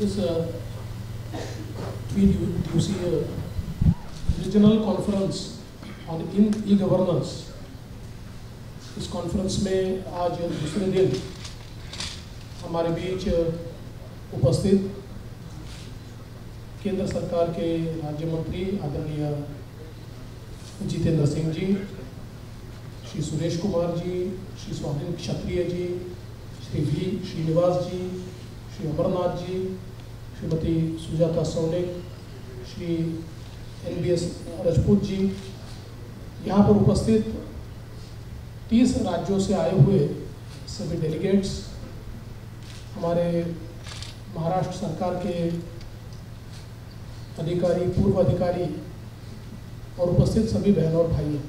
इस द्विदिवसीय regional conference on e governance, इस कॉन्फ्रेंस में आज दूसरे दिन हमारे बीच उपस्थित केंद्र सरकार के राज्य मंत्री आदरणीय जितेंद्र सिंह जी, श्री सुरेश कुमार जी, श्री स्वाधीन क्षत्रिय जी, श्री वी श्रीनिवास जी, श्री अमरनाथ जी, श्रीमती सुजाता सोनिक, श्री NBS राजपूत जी, यहाँ पर उपस्थित 30 राज्यों से आए हुए सभी डेलीगेट्स, हमारे महाराष्ट्र सरकार के अधिकारी, पूर्व अधिकारी और उपस्थित सभी बहनों और भाइयों,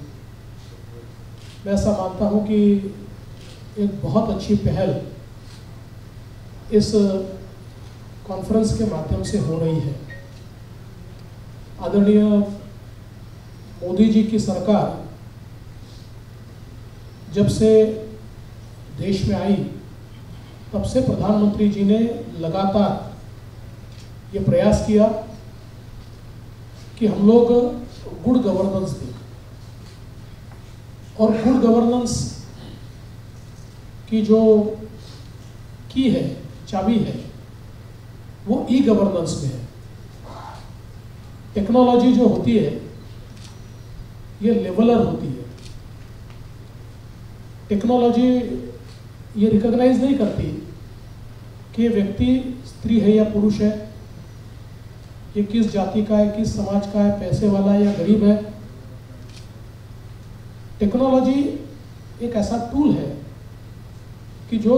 मैं ऐसा मानता हूँ कि एक बहुत अच्छी पहल इस कॉन्फ्रेंस के माध्यम से हो रही है। आदरणीय मोदी जी की सरकार जब से देश में आई तब से प्रधानमंत्री जी ने लगातार ये प्रयास किया कि हम लोग गुड गवर्नेंस दें, और गुड गवर्नेंस की जो की है, चाबी है, वो ई गवर्नेंस में है। टेक्नोलॉजी जो होती है ये लेवलर होती है। टेक्नोलॉजी ये रिकॉग्नाइज नहीं करती कि व्यक्ति स्त्री है या पुरुष है, ये किस जाति का है, किस समाज का है, पैसे वाला है या गरीब है। टेक्नोलॉजी एक ऐसा टूल है कि जो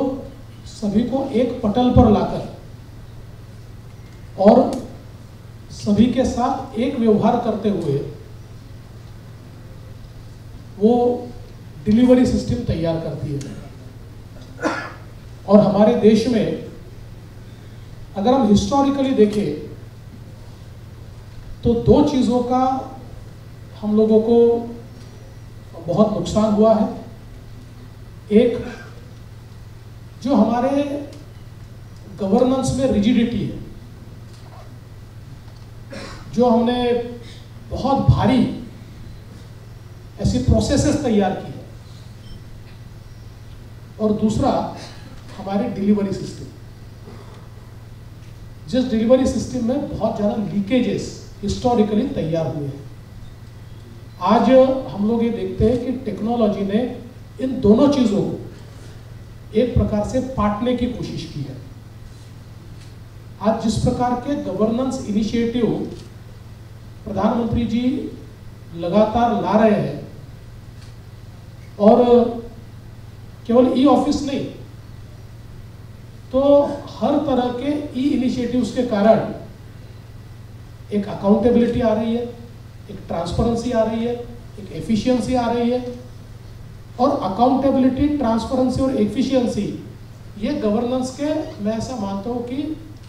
सभी को एक पटल पर लाकर और सभी के साथ एक व्यवहार करते हुए वो डिलीवरी सिस्टम तैयार करती है। और हमारे देश में अगर हम हिस्टोरिकली देखें तो दो चीज़ों का हम लोगों को बहुत नुकसान हुआ है। एक, जो हमारे गवर्नेंस में रिजिडिटी है, जो हमने बहुत भारी ऐसी प्रोसेसेस तैयार की है, और दूसरा हमारी डिलीवरी सिस्टम, जिस डिलीवरी सिस्टम में बहुत ज़्यादा लीकेजेस हिस्टोरिकली तैयार हुए हैं। आज हम लोग ये देखते हैं कि टेक्नोलॉजी ने इन दोनों चीज़ों को एक प्रकार से पाटने की कोशिश की है। आज जिस प्रकार के गवर्नेंस इनिशिएटिव प्रधानमंत्री जी लगातार ला रहे हैं, और केवल ई ऑफिस नहीं तो हर तरह के ई इनिशिएटिव्स के कारण एक अकाउंटेबिलिटी आ रही है, एक ट्रांसपेरेंसी आ रही है, एक एफिशिएंसी आ रही है। और अकाउंटेबिलिटी, ट्रांसपेरेंसी और एफिशिएंसी ये गवर्नेंस के, मैं ऐसा मानता हूँ कि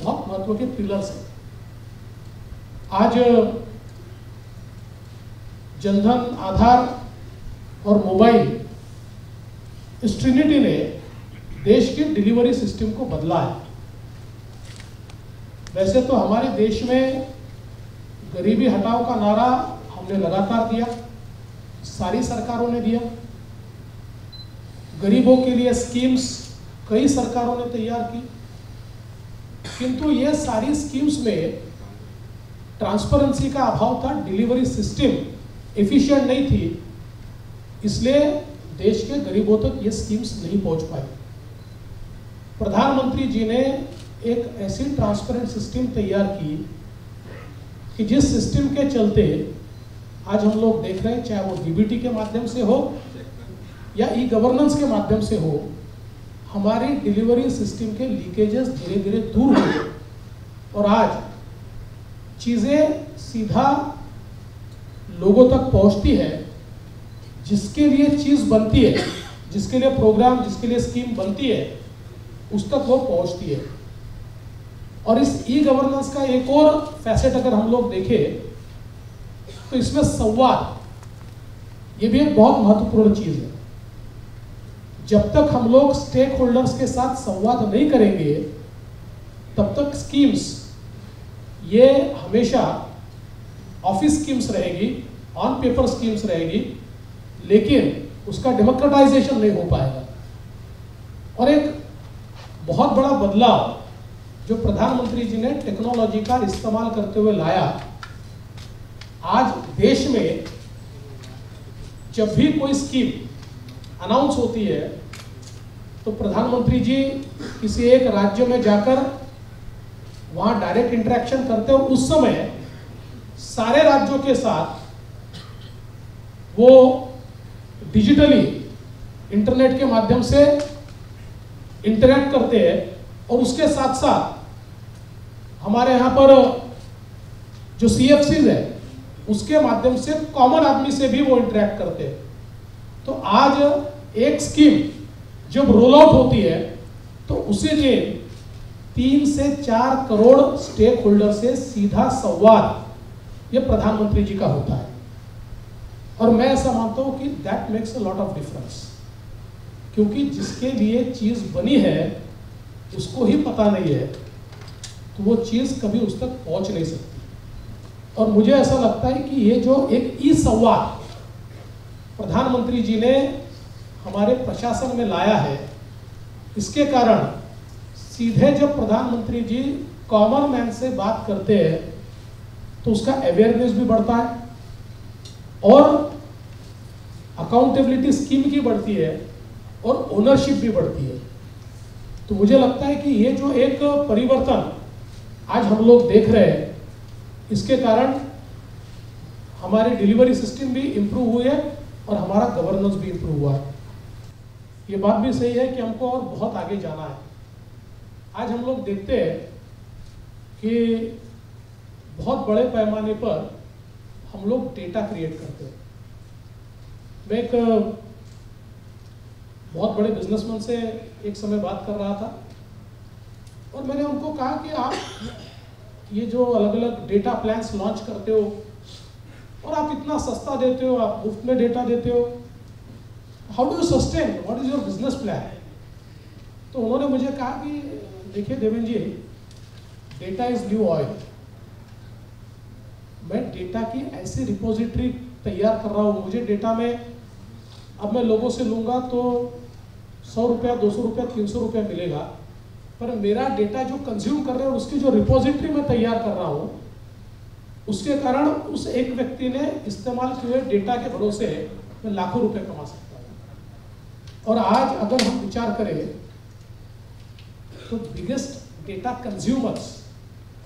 बहुत महत्व के पिलर्स हैं। आज जनधन, आधार और मोबाइल, इस ट्रिनिटी ने देश के डिलीवरी सिस्टम को बदला है। वैसे तो हमारे देश में गरीबी हटाओ का नारा हमने लगातार दिया, सारी सरकारों ने दिया। गरीबों के लिए स्कीम्स कई सरकारों ने तैयार की, किंतु ये सारी स्कीम्स में ट्रांसपेरेंसी का अभाव था, डिलीवरी सिस्टम एफिशिएंट नहीं थी, इसलिए देश के गरीबों तक ये स्कीम्स नहीं पहुंच पाई। प्रधानमंत्री जी ने एक ऐसी ट्रांसपेरेंट सिस्टम तैयार की कि जिस सिस्टम के चलते आज हम लोग देख रहे हैं, चाहे वो डीबीटी के माध्यम से हो या ई गवर्नेंस के माध्यम से हो, हमारी डिलीवरी सिस्टम के लीकेजेस धीरे धीरे दूर हुए और आज चीज़ें सीधा लोगों तक पहुंचती है। जिसके लिए चीज़ बनती है, जिसके लिए प्रोग्राम, जिसके लिए स्कीम बनती है, उस तक वो पहुंचती है। और इस ई गवर्नेंस का एक और फैसेट अगर हम लोग देखें तो इसमें संवाद, ये भी एक बहुत महत्वपूर्ण चीज़ है। जब तक हम लोग स्टेक होल्डर्स के साथ संवाद नहीं करेंगे तब तक स्कीम्स ये हमेशा ऑफिस स्कीम्स रहेगी, ऑन पेपर स्कीम्स रहेगी, लेकिन उसका डेमोक्रेटाइजेशन नहीं हो पाएगा। और एक बहुत बड़ा बदलाव जो प्रधानमंत्री जी ने टेक्नोलॉजी का इस्तेमाल करते हुए लाया, आज देश में जब भी कोई स्कीम अनाउंस होती है तो प्रधानमंत्री जी किसी एक राज्य में जाकर वहां डायरेक्ट इंटरेक्शन करते हैं और उस समय सारे राज्यों के साथ वो डिजिटली इंटरनेट के माध्यम से इंटरेक्ट करते हैं और उसके साथ साथ हमारे यहाँ पर जो CFCs है उसके माध्यम से कॉमन आदमी से भी वो इंटरेक्ट करते हैं। तो आज एक स्कीम जब रोल आउट होती है तो उसी दिन 3 से 4 करोड़ स्टेक होल्डर से सीधा संवाद ये प्रधानमंत्री जी का होता है। और मैं ऐसा मानता हूं कि that makes a lot of difference, क्योंकि जिसके लिए चीज बनी है उसको ही पता नहीं है तो वो चीज कभी उस तक पहुंच नहीं सकती। और मुझे ऐसा लगता है कि ये जो एक ई संवाद प्रधानमंत्री जी ने हमारे प्रशासन में लाया है, इसके कारण सीधे जब प्रधानमंत्री जी कॉमन मैन से बात करते हैं तो उसका अवेयरनेस भी बढ़ता है और अकाउंटेबिलिटी स्कीम की बढ़ती है और ओनरशिप भी बढ़ती है। तो मुझे लगता है कि ये जो एक परिवर्तन आज हम लोग देख रहे हैं, इसके कारण हमारे डिलीवरी सिस्टम भी इम्प्रूव हुए है और हमारा गवर्नेंस भी इम्प्रूव हुआ है। ये बात भी सही है कि हमको और बहुत आगे जाना है। आज हम लोग देखते हैं कि बहुत बड़े पैमाने पर हम लोग डेटा क्रिएट करते हैं। मैं एक बहुत बड़े बिजनेसमैन से एक समय बात कर रहा था और मैंने उनको कहा कि आप ये जो अलग अलग डेटा प्लान्स लॉन्च करते हो और आप इतना सस्ता देते हो, आप मुफ्त में डेटा देते हो, how do you sustain, what is your business plan? तो उन्होंने मुझे कहा कि देखिए देवेंद्र जी, डेटा इज न्यू ऑयल। मैं डेटा की ऐसी रिपोजिटरी तैयार कर रहा हूँ, मुझे डेटा में अब मैं लोगों से लूँगा तो 100 रुपया, 200 रुपया, 300 रुपया मिलेगा, पर मेरा डेटा जो कंज्यूम कर रहे हैं उसकी जो रिपोजिटरी मैं तैयार कर रहा हूँ, उसके कारण उस एक व्यक्ति ने इस्तेमाल किए हुए डेटा के भरोसे मैं लाखों रुपए कमा सकता हूँ। और आज अगर हम विचार करें तो बिगेस्ट डेटा कंज्यूमर्स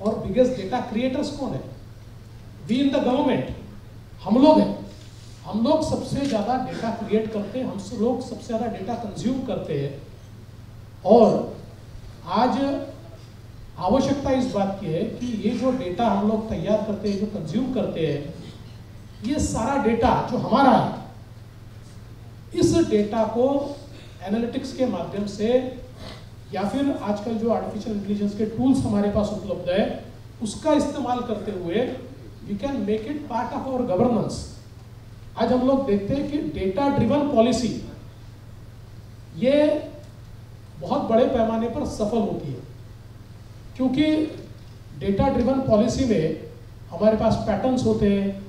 और बिगेस्ट डेटा क्रिएटर्स कौन है? वी इन द गवर्नमेंट, हम लोग हैं। हम लोग सबसे ज़्यादा डेटा क्रिएट करते हैं, हम लोग सबसे ज़्यादा डेटा कंज्यूम करते हैं। और आज आवश्यकता इस बात की है कि ये जो डेटा हम लोग तैयार करते हैं, जो कंज्यूम करते हैं, ये सारा डेटा जो हमारा है, इस डेटा को एनालिटिक्स के माध्यम से या फिर आजकल जो आर्टिफिशियल इंटेलिजेंस के टूल्स हमारे पास उपलब्ध है, उसका इस्तेमाल करते हुए we can make it part of our governance. आज हम लोग देखते हैं कि डेटा ड्रिवन पॉलिसी ये बहुत बड़े पैमाने पर सफल होती है, क्योंकि डेटा ड्रिवन पॉलिसी में हमारे पास पैटर्न्स होते हैं,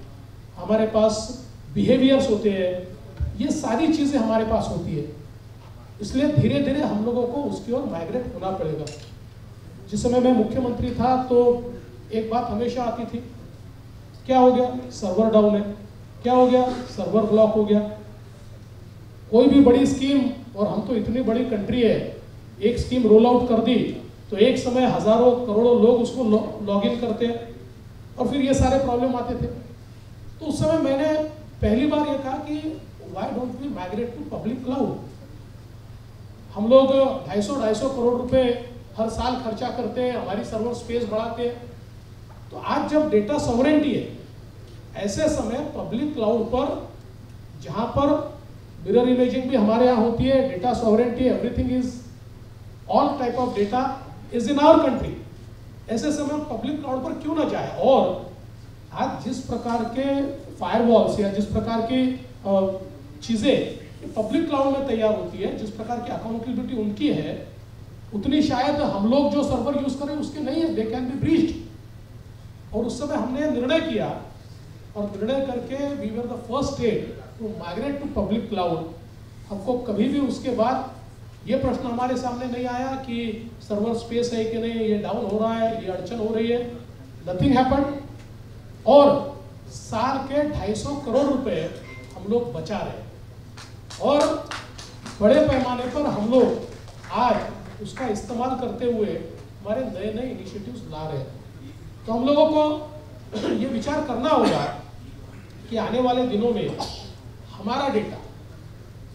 हमारे पास बिहेवियर्स होते हैं, ये सारी चीज़ें हमारे पास होती है। इसलिए धीरे धीरे हम लोगों को उसकी ओर माइग्रेट होना पड़ेगा। जिस समय मैं मुख्यमंत्री था तो एक बात हमेशा आती थी, क्या हो गया? सर्वर डाउन है। क्या हो गया? सर्वर ब्लॉक हो गया। कोई भी बड़ी स्कीम, और हम तो इतनी बड़ी कंट्री है, एक स्कीम रोल आउट कर दी तो एक समय हजारों करोड़ों लोग उसको लॉग इन करते हैं और फिर ये सारे प्रॉब्लम आते थे। तो उस समय मैंने पहली बार ये कहा कि why don't we migrate to public cloud. हम लोग 250 करोड़ रुपए हर साल खर्चा करते हैं, हमारी सर्वर स्पेस बढ़ाते हैं। तो आज जब डेटा सॉवरेंटी है, ऐसे समय पब्लिक क्लाउड पर, जहां पर मिरर इमेजिंग भी हमारे यहाँ होती है, data sovereignty, everything is, all type of data is in our country, ऐसे समय पब्लिक क्लाउड पर क्यों ना जाए? और आज जिस प्रकार के फायरवॉल्स या जिस प्रकार की चीजें पब्लिक क्लाउड में तैयार होती है, जिस प्रकार की अकाउंटेबिलिटी उनकी है, उतनी शायद हम लोग जो सर्वर यूज करें उसके नहीं है, दे कैन बी ब्रीच्ड। और उस समय हमने निर्णय किया और निर्णय करके we were the first state to migrate to public cloud. हमको कभी भी उसके बाद ये प्रश्न हमारे सामने नहीं आया कि सर्वर स्पेस है कि नहीं, ये डाउन हो रहा है, ये अड़चन हो रही है, नथिंग हैपेंड। और साल के 250 करोड़ रुपए हम लोग बचा रहे और बड़े पैमाने पर हम लोग आज उसका इस्तेमाल करते हुए हमारे नए नए इनिशिएटिव्स ला रहे हैं। तो हम लोगों को ये विचार करना होगा कि आने वाले दिनों में हमारा डेटा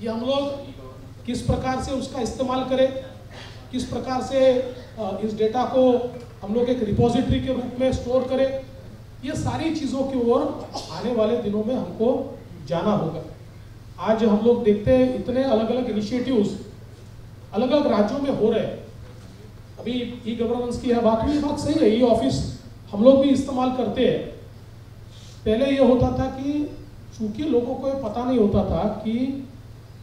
ये हम लोग किस प्रकार से उसका इस्तेमाल करें, किस प्रकार से इस डेटा को हम लोग एक रिपोजिटरी के रूप में स्टोर करें, ये सारी चीज़ों की ओर आने वाले दिनों में हमको जाना होगा। आज हम लोग देखते हैं इतने अलग अलग इनिशिएटिव्स अलग अलग राज्यों में हो रहे हैं। अभी ई गवर्नेंस की बात हुई, बात सही है, ई ऑफिस हम लोग भी इस्तेमाल करते हैं। पहले ये होता था कि चूंकि लोगों को ये पता नहीं होता था कि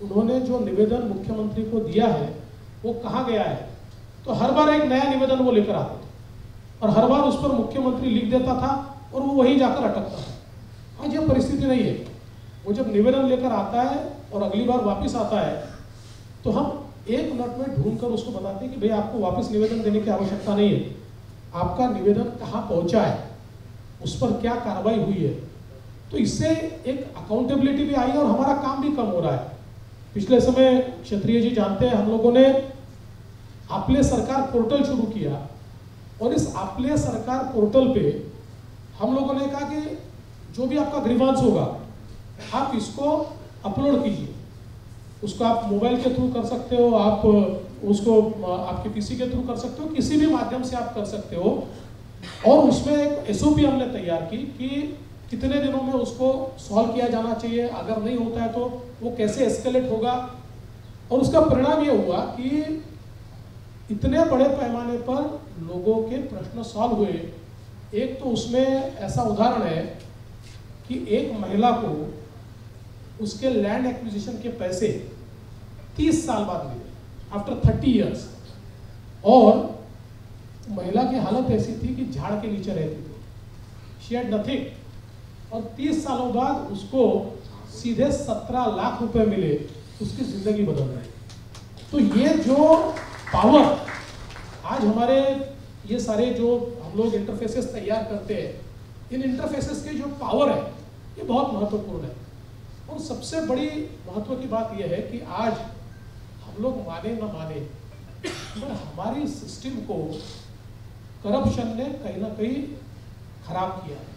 उन्होंने जो निवेदन मुख्यमंत्री को दिया है वो कहाँ गया है, तो हर बार एक नया निवेदन वो लेकर आते थे और हर बार उस पर मुख्यमंत्री लिख देता था और वो वहीं जाकर अटकता था। आज ये परिस्थिति नहीं है। वो जब निवेदन लेकर आता है और अगली बार वापस आता है तो हम 1 मिनट में ढूंढकर उसको बताते हैं कि भाई आपको वापस निवेदन देने की आवश्यकता नहीं है, आपका निवेदन कहाँ पहुँचा है, उस पर क्या कार्रवाई हुई है। तो इससे एक अकाउंटेबिलिटी भी आई है और हमारा काम भी कम हो रहा है। पिछले समय क्षत्रिय जी जानते हैं हम लोगों ने आपले सरकार पोर्टल शुरू किया और इस आपले सरकार पोर्टल पे हम लोगों ने कहा कि जो भी आपका ग्रीवांस होगा आप इसको अपलोड कीजिए। उसको आप मोबाइल के थ्रू कर सकते हो, आप उसको आपके पीसी के थ्रू कर सकते हो, किसी भी माध्यम से आप कर सकते हो। और उसमें एक एसओपी हमने तैयार की कि कितने दिनों में उसको सॉल्व किया जाना चाहिए, अगर नहीं होता है तो वो कैसे एस्केलेट होगा। और उसका परिणाम ये हुआ कि इतने बड़े पैमाने पर लोगों के प्रश्न सॉल्व हुए। एक तो उसमें ऐसा उदाहरण है कि एक महिला को उसके लैंड एक्विजिशन के पैसे 30 साल बाद मिले, आफ्टर 30 इयर्स। और महिला की हालत ऐसी थी कि झाड़ के नीचे रहती थी, शी हैड नथिंग। और 30 सालों बाद उसको सीधे 17 लाख रुपए मिले, उसकी जिंदगी बदल गई। तो ये जो पावर आज हमारे ये सारे जो हम लोग इंटरफेसेस तैयार करते हैं, इन इंटरफेसेस की जो पावर है ये बहुत महत्वपूर्ण है। और सबसे बड़ी महत्व की बात यह है कि आज हम लोग माने न माने पर हमारी सिस्टम को करप्शन ने कहीं ना कहीं खराब किया है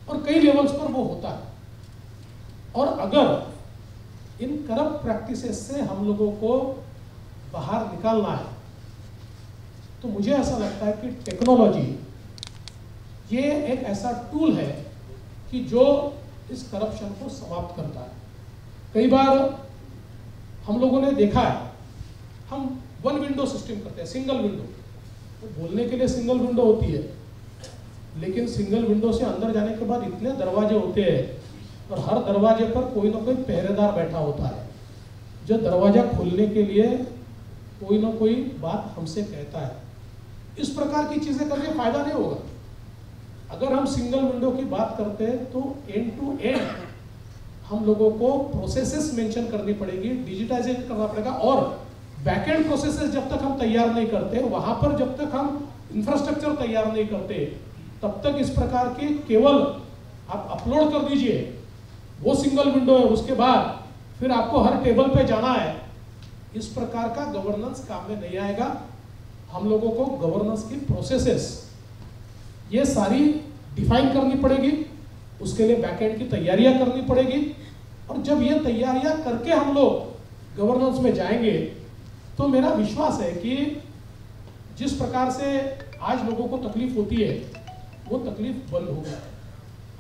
और कई लेवल्स पर वो होता है। और अगर इन करप्ट प्रैक्टिसेस से हम लोगों को बाहर निकालना है तो मुझे ऐसा लगता है कि टेक्नोलॉजी ये एक ऐसा टूल है कि जो इस करप्शन को समाप्त करता है। कई बार हम लोगों ने देखा है, हम वन विंडो सिस्टम करते हैं, सिंगल विंडो। तो बोलने के लिए सिंगल विंडो होती है, लेकिन सिंगल विंडो से अंदर जाने के बाद इतने दरवाजे होते हैं और हर दरवाजे पर कोई ना कोई पहरेदार बैठा होता है जो दरवाजा खोलने के लिए कोई ना कोई बात हमसे कहता है। इस प्रकार की चीजें करके फायदा नहीं होगा। अगर हम सिंगल विंडो की बात करते हैं तो एंड टू एंड हम लोगों को प्रोसेसेस मेंशन करनी पड़ेगी, डिजिटाइजेशन करना पड़ेगा। और बैकएंड प्रोसेसेस जब तक हम तैयार नहीं करते, वहां पर जब तक हम इंफ्रास्ट्रक्चर तैयार नहीं करते, तब तक इस प्रकार के केवल आप अपलोड कर दीजिए, वो सिंगल विंडो है, उसके बाद फिर आपको हर टेबल पे जाना है। इस प्रकार का गवर्नेंस काम में नहीं आएगा। हम लोगों को गवर्नेंस की प्रोसेसेस ये सारी डिफाइन करनी पड़ेगी, उसके लिए बैकएंड की तैयारियां करनी पड़ेगी। और जब ये तैयारियां करके हम लोग गवर्नेंस में जाएंगे तो मेरा विश्वास है कि जिस प्रकार से आज लोगों को तकलीफ होती है वो तकलीफ बंद होगी।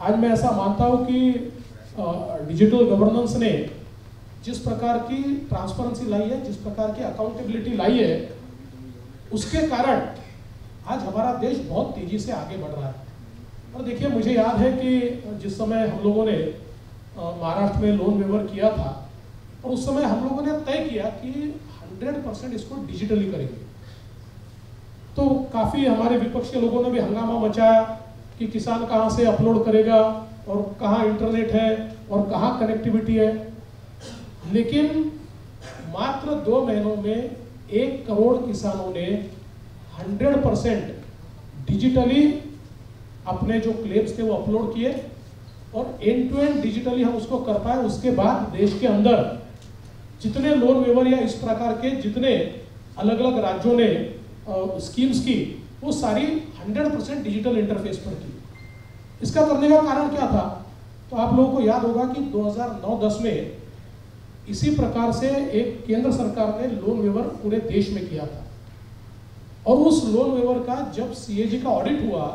आज मैं ऐसा मानता हूं कि डिजिटल गवर्नेंस ने जिस प्रकार की ट्रांसपेरेंसी लाई है, जिस प्रकार की अकाउंटेबिलिटी लाई है, उसके कारण आज हमारा देश बहुत तेजी से आगे बढ़ रहा है। और देखिए, मुझे याद है कि जिस समय हम लोगों ने महाराष्ट्र में लोन वेवर किया था और उस समय हम लोगों ने तय किया कि 100% इसको डिजिटली करेंगे। तो काफ़ी हमारे विपक्ष के लोगों ने भी हंगामा मचाया कि किसान कहाँ से अपलोड करेगा और कहाँ इंटरनेट है और कहाँ कनेक्टिविटी है। लेकिन मात्र 2 महीनों में 1 करोड़ किसानों ने 100% डिजिटली अपने जो क्लेम्स थे वो अपलोड किए और एंड टू एंड डिजिटली हम उसको कर पाए। उसके बाद देश के अंदर जितने लोन वेवर या इस प्रकार के जितने अलग अलग राज्यों ने स्कीम्स की वो सारी 100% डिजिटल इंटरफेस पर की। इसका करने का कारण क्या था? तो आप लोगों को याद होगा कि 2009-10 में इसी प्रकार से एक केंद्र सरकार ने लोन वेवर पूरे देश में किया था और उस लोन वेवर का जब सीएजी का ऑडिट हुआ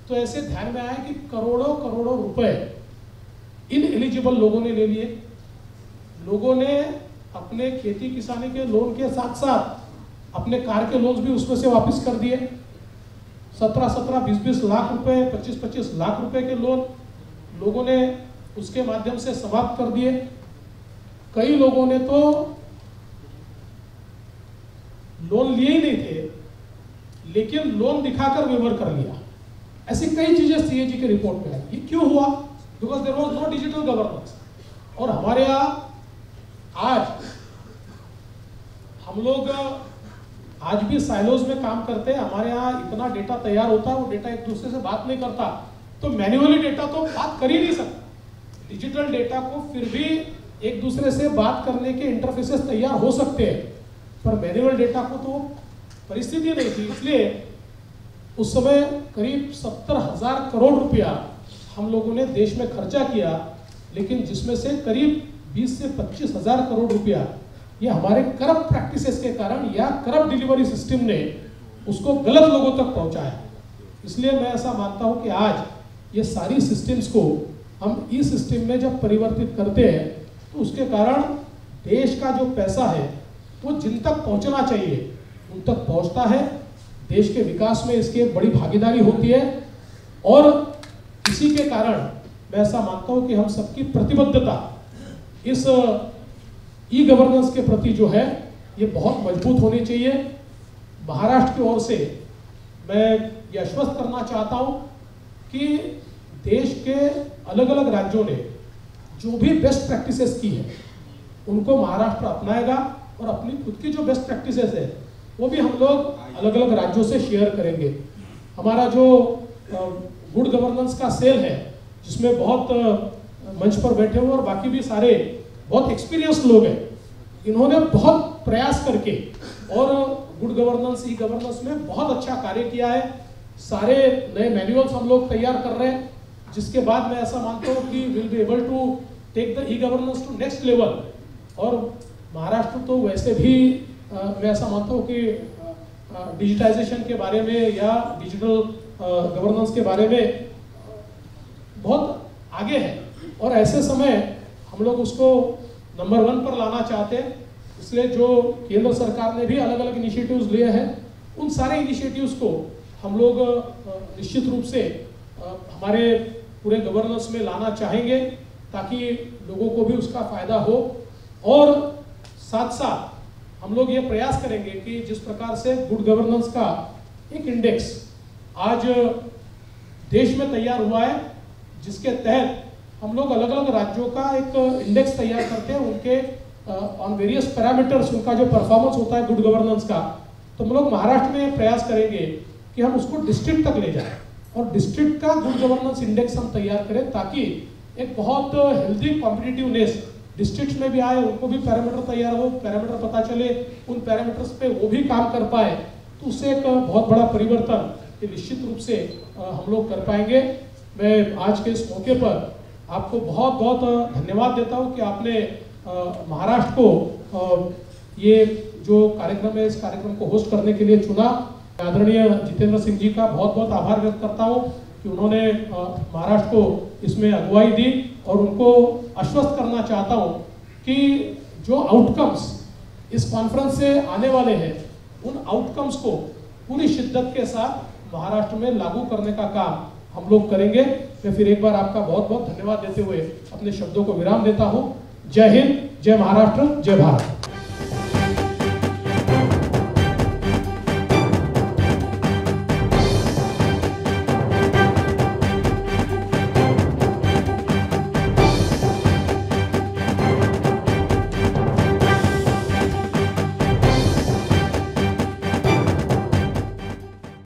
तो ऐसे ध्यान में आया कि करोड़ों करोड़ों रुपए इन एलिजिबल लोगों ने ले लिए। लोगों ने अपने खेती किसानी के लोन के साथ साथ अपने कार के लोन्स भी उसमें से वापस कर दिए। 17-17, 20-20 लाख रुपए, 25-25 लाख रुपए के लोन लोगों ने उसके माध्यम से समाप्त कर दिए। कई लोगों ने तो लोन लिए ही नहीं थे लेकिन लोन दिखाकर वेवर कर लिया। ऐसी कई चीजें सीएजी के रिपोर्ट में आई। ये क्यों हुआ? Because there was no digital governance. और हमारे यहाँ आज हम लोग आज भी साइलोज में काम करते हैं। हमारे यहाँ इतना डेटा तैयार होता है, वो डेटा एक दूसरे से बात नहीं करता, तो मैन्युअली डेटा तो बात कर ही नहीं सकता। डिजिटल डेटा को फिर भी एक दूसरे से बात करने के इंटरफेसेस तैयार हो सकते हैं, पर मैन्युअल डेटा को तो परिस्थिति नहीं थी। इसलिए उस समय करीब 70,000 करोड़ रुपया हम लोगों ने देश में खर्चा किया, लेकिन जिसमें से करीब 20 से 25,000 करोड़ रुपया ये हमारे करप्ट प्रैक्टिसेस के कारण या करप्ट डिलीवरी सिस्टम ने उसको गलत लोगों तक पहुंचाया। इसलिए मैं ऐसा मानता हूं कि आज ये सारी सिस्टम्स को हम ई सिस्टम में जब परिवर्तित करते हैं तो उसके कारण देश का जो पैसा है वो जिन तक पहुंचना चाहिए उन तक पहुंचता है। देश के विकास में इसकी एक बड़ी भागीदारी होती है और इसी के कारण मैं ऐसा मानता हूं कि हम सबकी प्रतिबद्धता इस ई गवर्नेंस के प्रति जो है ये बहुत मजबूत होनी चाहिए। महाराष्ट्र की ओर से मैं ये आश्वस्त करना चाहता हूं कि देश के अलग अलग राज्यों ने जो भी बेस्ट प्रैक्टिसेस की है उनको महाराष्ट्र अपनाएगा और अपनी खुद की जो बेस्ट प्रैक्टिसेस है वो भी हम लोग अलग अलग राज्यों से शेयर करेंगे। हमारा जो गुड गवर्नेंस का सेल है जिसमें बहुत मंच पर बैठे हुए और बाकी भी सारे बहुत एक्सपीरियंस लोग हैं, इन्होंने बहुत प्रयास करके और गुड गवर्नेंस ई गवर्नेंस में बहुत अच्छा कार्य किया है। सारे नए मैनुअल्स हम लोग तैयार कर रहे हैं, जिसके बाद मैं ऐसा मानता हूँ कि will be able to take the e governance to next level. और महाराष्ट्र तो वैसे भी मैं ऐसा मानता हूँ कि डिजिटाइजेशन के बारे में या डिजिटल गवर्नेंस के बारे में बहुत आगे है और ऐसे समय हम लोग उसको नंबर 1 पर लाना चाहते हैं। इसलिए जो केंद्र सरकार ने भी अलग अलग इनिशिएटिव्स लिए हैं उन सारे इनिशिएटिव्स को हम लोग निश्चित रूप से हमारे पूरे गवर्नेंस में लाना चाहेंगे ताकि लोगों को भी उसका फायदा हो। और साथ साथ हम लोग ये प्रयास करेंगे कि जिस प्रकार से गुड गवर्नेंस का एक इंडेक्स आज देश में तैयार हुआ है, जिसके तहत हम लोग अलग अलग राज्यों का एक इंडेक्स तैयार करते हैं उनके ऑन वेरियस पैरामीटर्स, उनका जो परफॉर्मेंस होता है गुड गवर्नेंस का, तो हम लोग महाराष्ट्र में प्रयास करेंगे कि हम उसको डिस्ट्रिक्ट तक ले जाएं और डिस्ट्रिक्ट का गुड गवर्नेंस इंडेक्स हम तैयार करें ताकि एक बहुत हेल्दी कॉम्पिटिटिवनेस डिस्ट्रिक्ट में भी आए, उनको भी पैरामीटर तैयार हो, पैरामीटर पता चले, उन पैरामीटर्स पे वो भी काम कर पाए, तो उससे एक बहुत बड़ा परिवर्तन ये निश्चित रूप से हम लोग कर पाएंगे। मैं आज के इस मौके पर आपको बहुत बहुत धन्यवाद देता हूँ कि आपने महाराष्ट्र को ये जो कार्यक्रम है इस कार्यक्रम को होस्ट करने के लिए चुना। आदरणीय जितेंद्र सिंह जी का बहुत बहुत आभार व्यक्त करता हूँ कि उन्होंने महाराष्ट्र को इसमें अगुवाई दी और उनको आश्वस्त करना चाहता हूँ कि जो आउटकम्स इस कॉन्फ्रेंस से आने वाले हैं उन आउटकम्स को पूरी शिद्दत के साथ महाराष्ट्र में लागू करने का काम हम लोग करेंगे। मैं फिर एक बार आपका बहुत बहुत धन्यवाद देते हुए अपने शब्दों को विराम देता हूँ। जय हिंद, जय महाराष्ट्र, जय भारत।